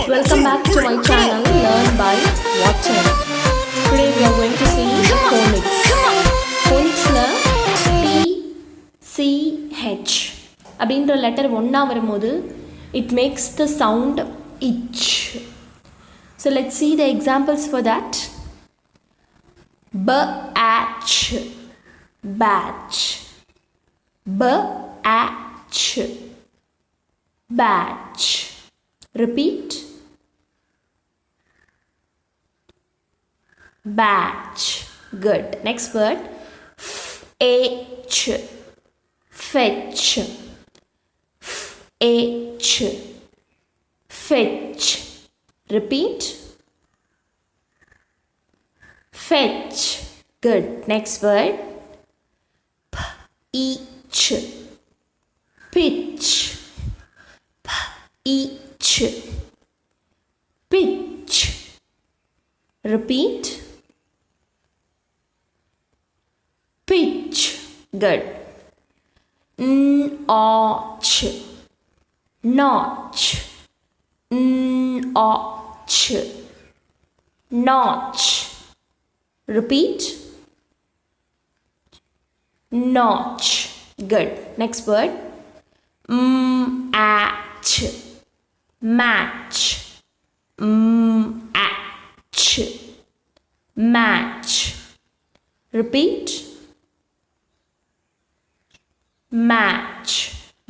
Welcome back to my channel Learn by Watching. Today we are going to see Phonics. Phonicsல TCH அப்படின்ற letter ஒன்றா வரும்போது it makes the sound itch. So let's see the examples for that. Batch, batch, batch, batch. Repeat. Batch. Good. Next word. Fetch. Fetch. Fetch. Fetch. Repeat. Fetch. Good. Next word. Peach. Pitch. Peach. Pitch. Repeat. Pitch. Good. Notch. Notch. Notch. Notch. Repeat. Notch. Good. Next word. Match. Match. Match. Match. Repeat. Match.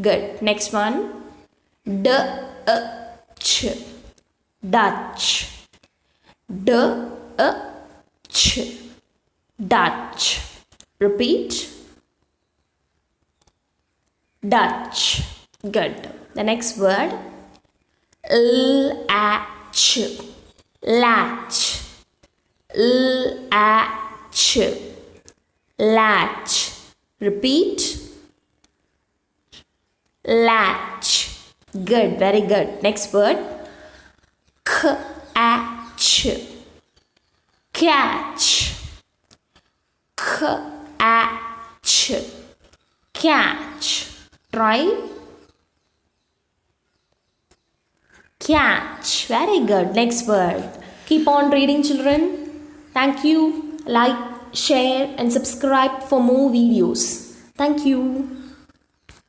Good. Next one. Dutch. Dutch. Dutch. Dutch. Repeat. Dutch. Good. The next word. Latch. Latch. Latch. Latch. Repeat. Latch. Good. Very good. Next word. Catch. Catch. Catch. Catch. Try. Catch. Very good. Next word. Keep on reading, children. Thank you. Like, share and subscribe for more videos. Thank you.